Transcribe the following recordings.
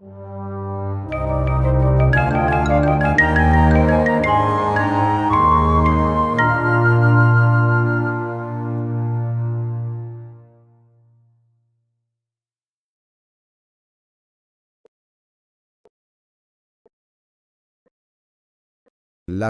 La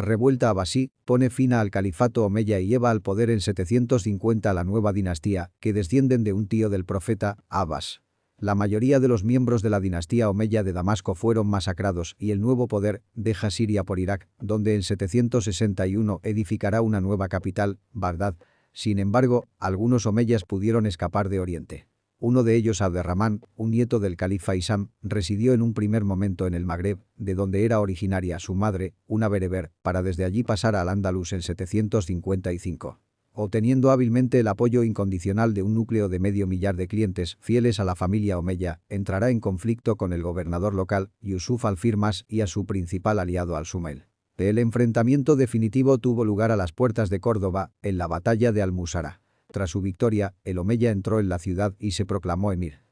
revuelta abasí pone fin al califato omeya y lleva al poder en 750 a la nueva dinastía, que descienden de un tío del profeta, Abbas. La mayoría de los miembros de la dinastía omeya de Damasco fueron masacrados y el nuevo poder deja Siria por Irak, donde en 761 edificará una nueva capital, Bagdad. Sin embargo, algunos omeyas pudieron escapar de Oriente. Uno de ellos, Abderramán, un nieto del califa Hisam, residió en un primer momento en el Magreb, de donde era originaria su madre, una bereber, para desde allí pasar al Andalus en 755. Obteniendo hábilmente el apoyo incondicional de un núcleo de medio millar de clientes fieles a la familia omeya, entrará en conflicto con el gobernador local, Yusuf al-Firmas, y a su principal aliado al-Sumail. El enfrentamiento definitivo tuvo lugar a las puertas de Córdoba, en la batalla de Almusara. Tras su victoria, el omeya entró en la ciudad y se proclamó emir.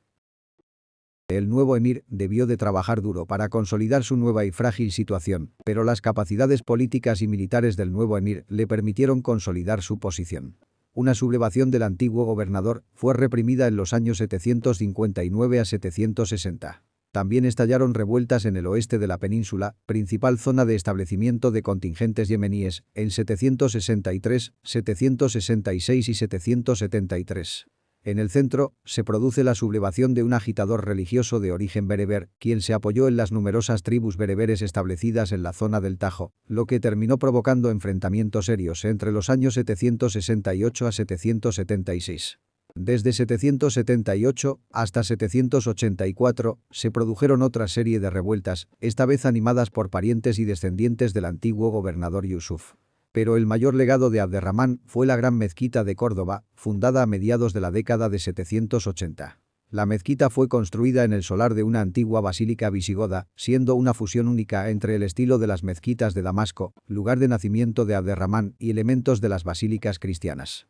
El nuevo emir debió de trabajar duro para consolidar su nueva y frágil situación, pero las capacidades políticas y militares del nuevo emir le permitieron consolidar su posición. Una sublevación del antiguo gobernador fue reprimida en los años 759 a 760. También estallaron revueltas en el oeste de la península, principal zona de establecimiento de contingentes yemeníes, en 763, 766 y 773. En el centro, se produce la sublevación de un agitador religioso de origen bereber, quien se apoyó en las numerosas tribus bereberes establecidas en la zona del Tajo, lo que terminó provocando enfrentamientos serios entre los años 768 a 776. Desde 778 hasta 784 se produjeron otra serie de revueltas, esta vez animadas por parientes y descendientes del antiguo gobernador Yusuf. Pero el mayor legado de Abderramán fue la Gran Mezquita de Córdoba, fundada a mediados de la década de 780. La mezquita fue construida en el solar de una antigua basílica visigoda, siendo una fusión única entre el estilo de las mezquitas de Damasco, lugar de nacimiento de Abderramán, y elementos de las basílicas cristianas.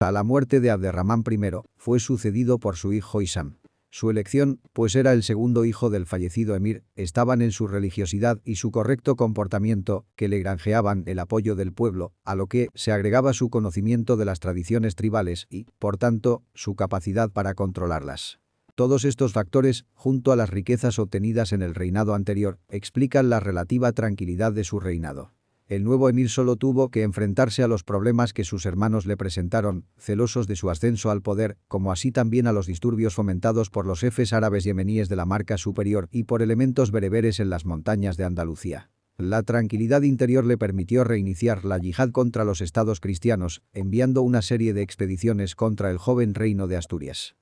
A la muerte de Abderramán I, fue sucedido por su hijo Hisam. Su elección, pues era el segundo hijo del fallecido emir, estaban en su religiosidad y su correcto comportamiento, que le granjeaban el apoyo del pueblo, a lo que se agregaba su conocimiento de las tradiciones tribales y, por tanto, su capacidad para controlarlas. Todos estos factores, junto a las riquezas obtenidas en el reinado anterior, explican la relativa tranquilidad de su reinado. El nuevo emir solo tuvo que enfrentarse a los problemas que sus hermanos le presentaron, celosos de su ascenso al poder, como así también a los disturbios fomentados por los jefes árabes yemeníes de la Marca Superior y por elementos bereberes en las montañas de Andalucía. La tranquilidad interior le permitió reiniciar la yihad contra los estados cristianos, enviando una serie de expediciones contra el joven reino de Asturias.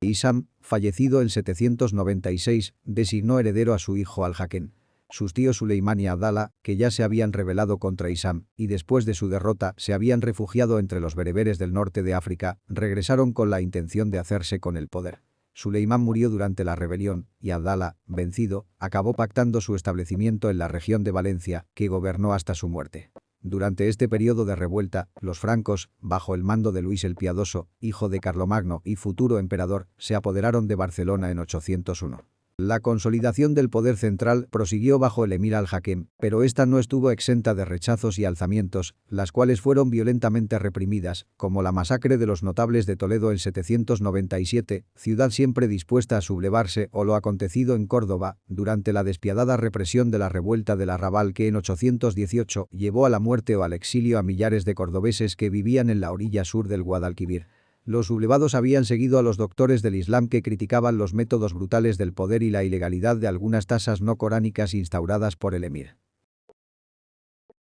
Hisam, fallecido en 796, designó heredero a su hijo Al-Hakem. Sus tíos Suleimán y Abdala, que ya se habían rebelado contra Hisam, y después de su derrota se habían refugiado entre los bereberes del norte de África, regresaron con la intención de hacerse con el poder. Suleimán murió durante la rebelión, y Abdala, vencido, acabó pactando su establecimiento en la región de Valencia, que gobernó hasta su muerte. Durante este periodo de revuelta, los francos, bajo el mando de Luis el Piadoso, hijo de Carlomagno y futuro emperador, se apoderaron de Barcelona en 801. La consolidación del poder central prosiguió bajo el emir Al-Hakem, pero esta no estuvo exenta de rechazos y alzamientos, las cuales fueron violentamente reprimidas, como la masacre de los notables de Toledo en 797, ciudad siempre dispuesta a sublevarse, o lo acontecido en Córdoba, durante la despiadada represión de la revuelta del Arrabal que en 818 llevó a la muerte o al exilio a millares de cordobeses que vivían en la orilla sur del Guadalquivir. Los sublevados habían seguido a los doctores del Islam que criticaban los métodos brutales del poder y la ilegalidad de algunas tasas no coránicas instauradas por el emir.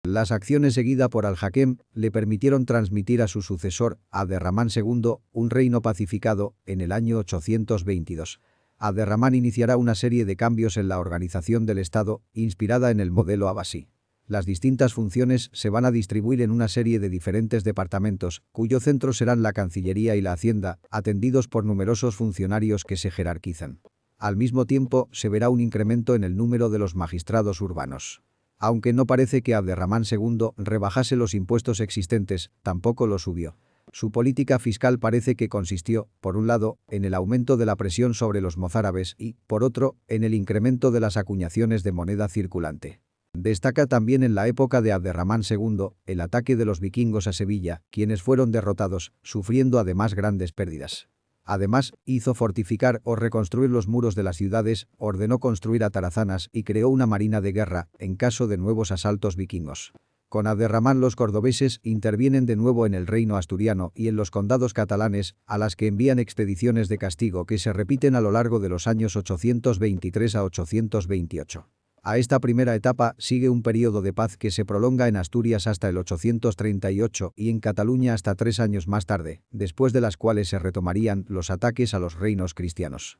Las acciones seguidas por Al-Hakem le permitieron transmitir a su sucesor, Abderramán II, un reino pacificado, en el año 822. Abderramán iniciará una serie de cambios en la organización del Estado, inspirada en el modelo abasí. Las distintas funciones se van a distribuir en una serie de diferentes departamentos, cuyo centro serán la Cancillería y la Hacienda, atendidos por numerosos funcionarios que se jerarquizan. Al mismo tiempo, se verá un incremento en el número de los magistrados urbanos. Aunque no parece que Abderramán II rebajase los impuestos existentes, tampoco los subió. Su política fiscal parece que consistió, por un lado, en el aumento de la presión sobre los mozárabes y, por otro, en el incremento de las acuñaciones de moneda circulante. Destaca también en la época de Abderramán II el ataque de los vikingos a Sevilla, quienes fueron derrotados, sufriendo además grandes pérdidas. Además, hizo fortificar o reconstruir los muros de las ciudades, ordenó construir atarazanas y creó una marina de guerra en caso de nuevos asaltos vikingos. Con Abderramán los cordobeses intervienen de nuevo en el reino asturiano y en los condados catalanes, a las que envían expediciones de castigo que se repiten a lo largo de los años 823 a 828. A esta primera etapa sigue un periodo de paz que se prolonga en Asturias hasta el 838 y en Cataluña hasta 3 años más tarde, después de las cuales se retomarían los ataques a los reinos cristianos.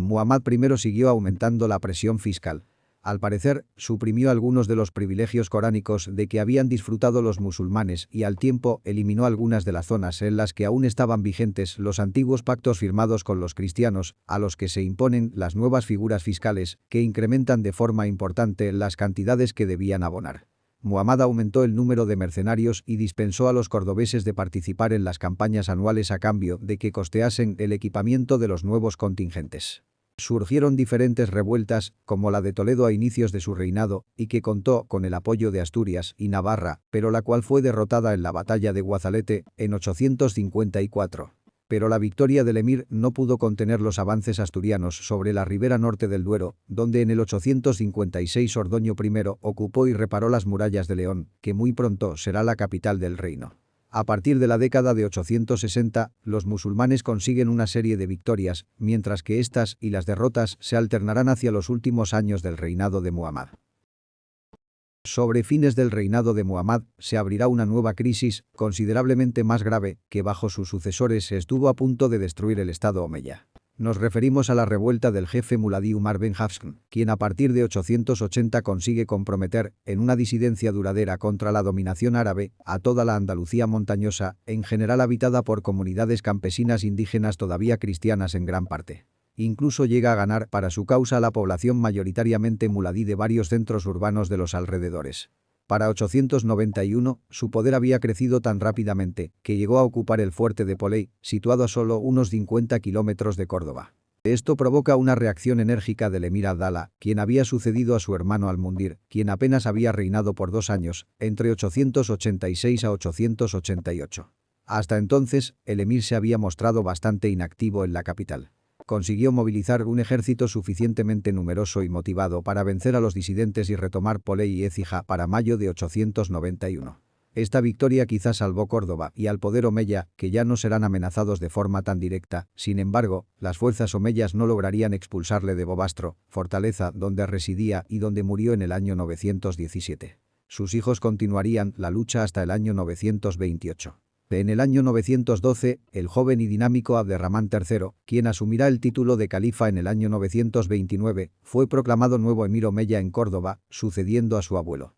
Muhammad I siguió aumentando la presión fiscal. Al parecer, suprimió algunos de los privilegios coránicos de que habían disfrutado los musulmanes y al tiempo eliminó algunas de las zonas en las que aún estaban vigentes los antiguos pactos firmados con los cristianos, a los que se imponen las nuevas figuras fiscales que incrementan de forma importante las cantidades que debían abonar. Muhammad aumentó el número de mercenarios y dispensó a los cordobeses de participar en las campañas anuales a cambio de que costeasen el equipamiento de los nuevos contingentes. Surgieron diferentes revueltas, como la de Toledo a inicios de su reinado, y que contó con el apoyo de Asturias y Navarra, pero la cual fue derrotada en la batalla de Guazalete, en 854. Pero la victoria del emir no pudo contener los avances asturianos sobre la ribera norte del Duero, donde en el 856 Ordoño I ocupó y reparó las murallas de León, que muy pronto será la capital del reino. A partir de la década de 860, los musulmanes consiguen una serie de victorias, mientras que estas y las derrotas se alternarán hacia los últimos años del reinado de Muhammad. Sobre fines del reinado de Muhammad, se abrirá una nueva crisis, considerablemente más grave, que bajo sus sucesores estuvo a punto de destruir el Estado omeya. Nos referimos a la revuelta del jefe Muladí Umar ben Hafs, quien a partir de 880 consigue comprometer, en una disidencia duradera contra la dominación árabe, a toda la Andalucía montañosa, en general habitada por comunidades campesinas indígenas todavía cristianas en gran parte. Incluso llega a ganar para su causa a la población mayoritariamente muladí de varios centros urbanos de los alrededores. Para 891, su poder había crecido tan rápidamente que llegó a ocupar el fuerte de Poley, situado a solo unos 50 kilómetros de Córdoba. Esto provoca una reacción enérgica del emir Abdala, quien había sucedido a su hermano Al-Mundir, quien apenas había reinado por 2 años, entre 886 a 888. Hasta entonces, el emir se había mostrado bastante inactivo en la capital. Consiguió movilizar un ejército suficientemente numeroso y motivado para vencer a los disidentes y retomar Poley y Écija para mayo de 891. Esta victoria quizás salvó Córdoba y al poder omeya, que ya no serán amenazados de forma tan directa. Sin embargo, las fuerzas omeyas no lograrían expulsarle de Bobastro, fortaleza donde residía y donde murió en el año 917. Sus hijos continuarían la lucha hasta el año 928. En el año 912, el joven y dinámico Abderramán III, quien asumirá el título de califa en el año 929, fue proclamado nuevo emir omeya en Córdoba, sucediendo a su abuelo.